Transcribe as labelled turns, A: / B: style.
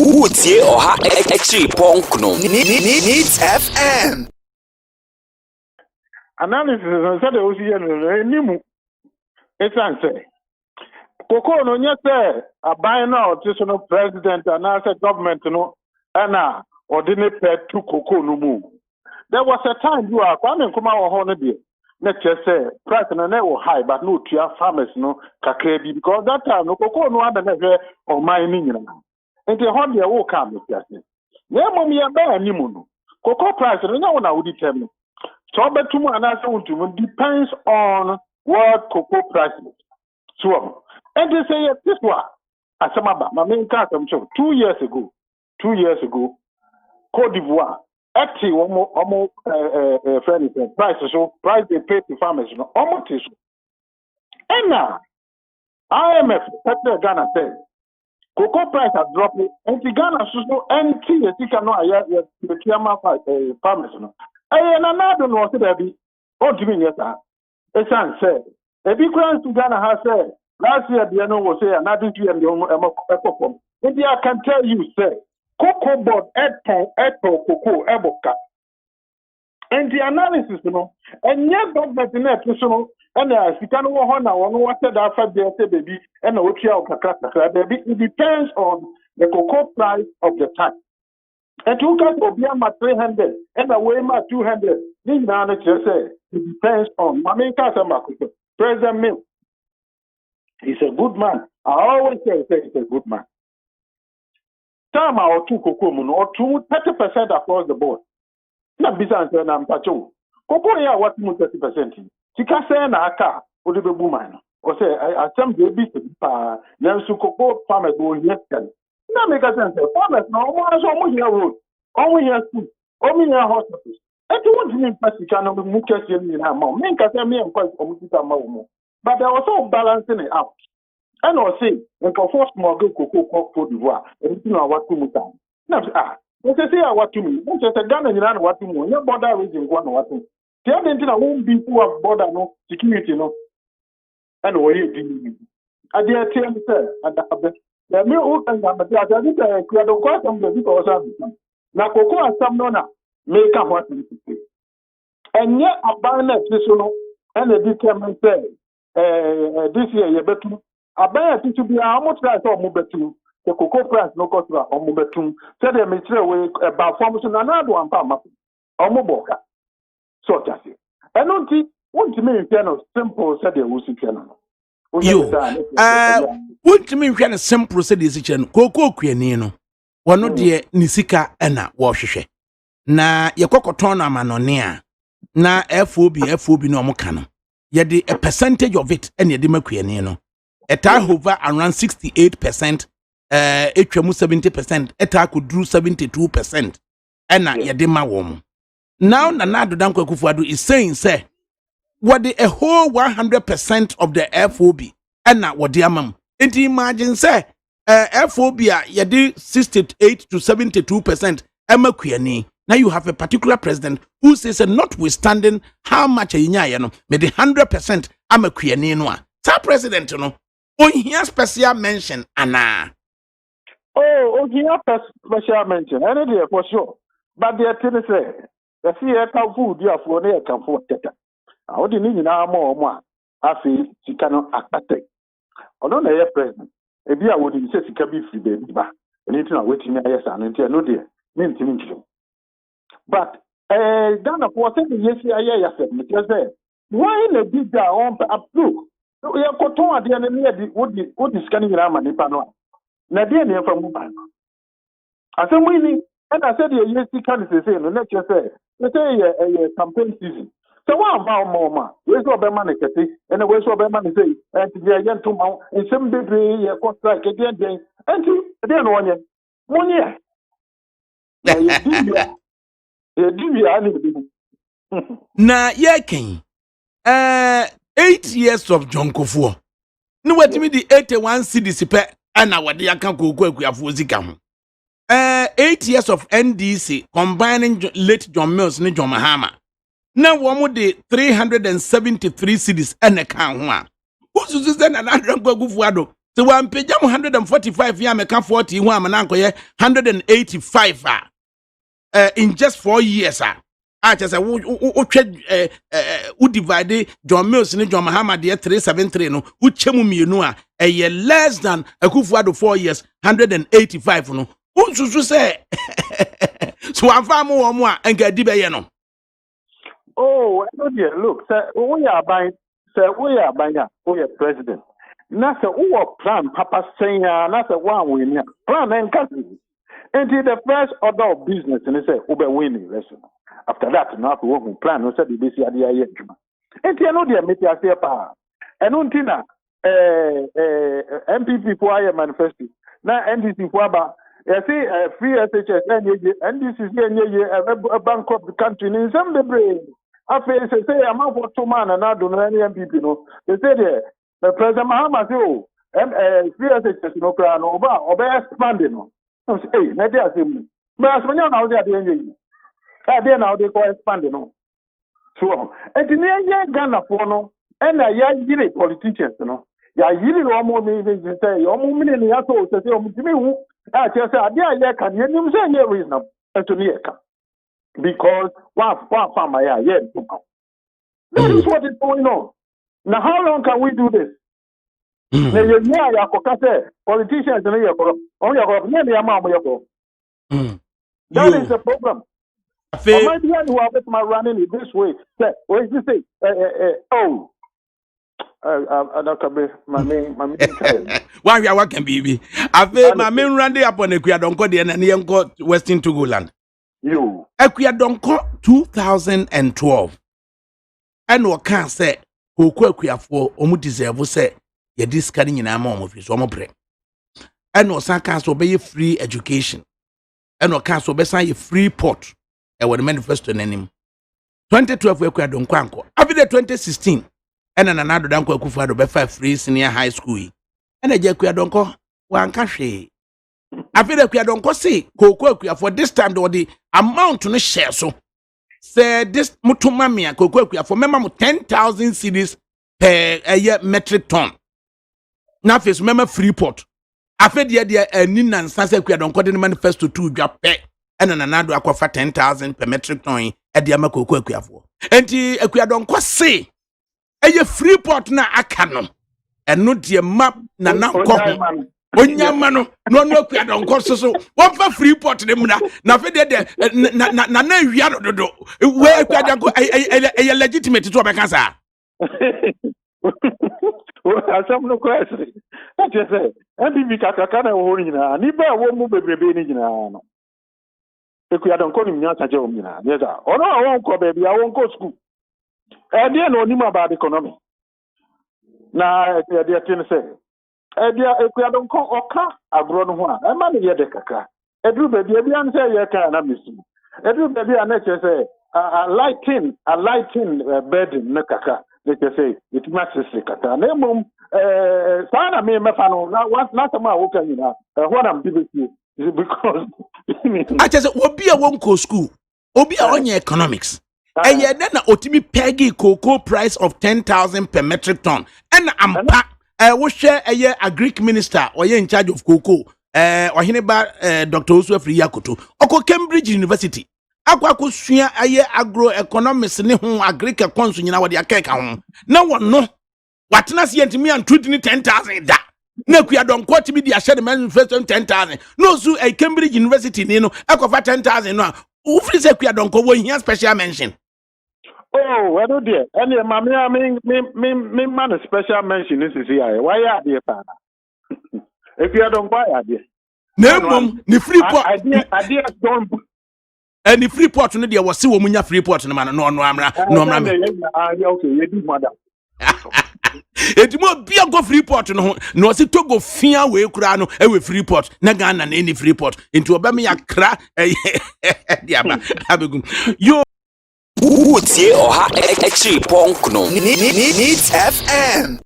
A: Woodsie or ha actually punk no. Needs FM.
B: Analysis said the OCN Nimu. It's answer. Coco no yet a buy now traditional president and as a government no and ordinary pet to Coco no move. There was a time you are coming from our holiday. Let's just say price and was high, but no to your farmers no kakrebi because that time no Coco no other never or mining. And the hobby will come with just. Yeah, mommy, a bear Nimu. Coco price and no one I would determine. So but tomorrow and answer depends on what cocoa price is. So and they say this one Asamaba, my main car I'm sure 2 years ago, Cote d'Ivoire, actually almost friendly price so price they pay to farmers, you know, almost is. And now IMF Ghana said cocoa price has dropped and the Ghana so empty as you cannot the farmers, you know. And another one said, "Oh, do you mean yes, sir?" It's said, "A big client to Ghana has said last year the annual was say another year and the India can tell you say cocoa board apple cocoa eboka." And the analysis, you know, and yet government in that personal and as you can go on now, what said after the baby and the baby, it depends on the cocoa price of the time. And two cars will be 300 and away my 200. This now just say it depends on my main customer. President Mill. He's a good man. I always say he's a good man. Time or two cocoa or 30% across the board. Not business and I'm pacho. Cocoa here what 30%. She can say na car or the woman. Or say I some baby to cocoa farmers will yesterday. That makes sense. Farmers now almost here road, only here school, only here hospitals. And you want to mean Pasicano with Mukassi in our mom. Men can say me and quite but they are also balancing it out. And I'll say, and for force more go cocoa for the war, and you know what to move down. Now, let's say what to me. Let's just a gun and you know what to move. Your border region, one or what to. The other thing I won't be who have border no security no. And what you do. I dare tell you, sir, at the the me who can but I think I could have got some of the people also. Now, cocoa and some nona make up what you say. And yet, a banner and a determined say, this year, you better. A banner to be how much price or Mubetu, the cocoa price no cost or Mubetu, said they may away about formation another one pound or Moboka. So just it. I don't think what to me in simple said they will see piano.
C: You, what to me in simple said this cocoa quenino. One of the Nisika ena washeshe. Na yakokotona manonia. Na FOB no mokano. Yadi a percentage of it and yadima quenino. Eta over around 68%, HMU 70%, eta could do 72%. Ena yadima wom. Now Nana Danko Kufuadu is saying, say, what the a whole 100% of the FOB and not what the amount. And imagine say FOB yadi 68 to 72% Emma Queenie. Now you have a particular president who says notwithstanding how much a yano made 100% Emma Queenie no. Sir President no on here special mention Anna.
B: Oh, here special mention. Any day for sure. But the thing say the fear can food you have for near can for teta. I would need now more. I feel she cannot attack. Although the president, a beer would insist she can be free, baby. And it's not waiting yes and until no dear. Mean to meet you. But Ghana was saying yes, I said, because why in a big guy on approve? We are cotton at the enemy would be scanning Rama Nipano. Nadia near from Mumbai. I said, winning. And I said, yes, you can't say, and let's just say, let's say a campaign season. So what about more? Where's what money, and where's what money say, and to be a young tomorrow, and some baby, a cost like again, and then 1 year. 1 year.
C: Na yakin 8 years of John Kofuor. No what me the 81 cities pe ana wade yakan koku akuafo zika ho. 8 years of NDC combining late John Mills and John Mahama. Now one de 373 cities and a can ho a. Who's then another Kufuor So one page 145 year meka 40 ho amananko ye 185 in just 4 years just wo divide John Mills ni John Mahama de 373 no wo chemu mienu a less than Akufo-Addo 4 years 185 no unsusu say so amfa mo wo mo a enka di be ye no.
B: Oh, no dear, look, sir, we are buying president. Na say who plan papa saying na say one win plan and country. Until the first order of business and they say we winning lesson. After that now we will plan no say the basic idea yet. Until no dear meet say pa. And until na MPP for I manifesto. Na NDC for ba see free SHS NDC a bankrupt the country in some the after say I'm for 2 man and I don't know any MPP no. They say there the President Mahama say oh free SHS no plan over expanding no. Hey, na dey asem. But as many now they are doing there now they go expanding no. So and the near Ghana for no and ya yiri politicians no. Ya yiri no more me say o mo me ni ya so say o mo timi hu say ade ya kan ye nim say ye reason to me ka. Because one farm ya that is what is going on. Now how long can we do this? Politicians that is the problem. Who are running it this way? What did you say?
C: Why we are working, baby? My main running up on Ekuadonko and Western Togoland.
B: You
C: Ekuadonko 2012. And what can say, who for Omu deserve say, ye discarding in our mom of his omobre. And no san council be free education. And no council be sign free port. And what the manifesto name 2012 we don't quanko. After the 2016, and another Danko Akufo-Addo be 5 free senior high school. And a Jekwe Donko one cache. After the Kuyadonko say, Koko for this time the amount to the share so. Say this mutumamia Koko for member 10,000 cedis per a year metric ton. Now face remember Freeport. After the idea Nina and Sansa Kuyadonko the manifesto 2 drop pay. And another aqua 10,000 per metric ton at the Amako Kuyafo. And the Kuyadonko say a Freeport na akano. And not your map na na ko. Onyamano no Kuyadonko so one for Freeport them na fe de na wia dodo we Kuyadonko a legitimate to be cancer.
B: Asam no question. I just say MPP kakaka na wo nyina ni ba wo mu bebrebe ni nyina no. Kuyadonko ni nya saje o nyina. Yes ah. Ono awon ko baby awon ko school. E dey no ni ma ba economy. Na e dey tin say Kuyadonko oka agro no ho a e ma ne ye de kakra edru baby e bia nse ye ka na misu edru baby a na che say a lighting burden na kakra they say it matches kata na mum sana me mefa no na sama wo kan ina what am BBC because
C: I just obi a won ko school obi a onye economics and ye na otimi peggy cocoa price of 10,000 per metric ton and ampa we share a year a Greek minister or in charge of cocoa or hineba Dr. Osuefri Yakoto oko Cambridge University akwa sua aye agroeconomics ne ho agric konso nyina wode akeka ho na wono watena se yentimi antudi ni 10,000 da na Kuyadonko timi di ahye de manifesto 10,000 no su Cambridge University ni no akofa 10,000 no ufri se Kuyadonko wo hia special mention.
B: Oh, I do dear. And me man a special mention is here. Why are they pa? If you don't buy idea.
C: No, ni Freeport.
B: Idea don't.
C: And the Freeport no there was see wo munya Freeport no man no amra no amra.
B: Okay, you do madam.
C: Etimo bia go Freeport no no se Togo fia we kura no e we Freeport na Ghana na any Freeport into obama ya kra diaba abegum yo
A: Woodsie or Extreme Punk no Needs FM.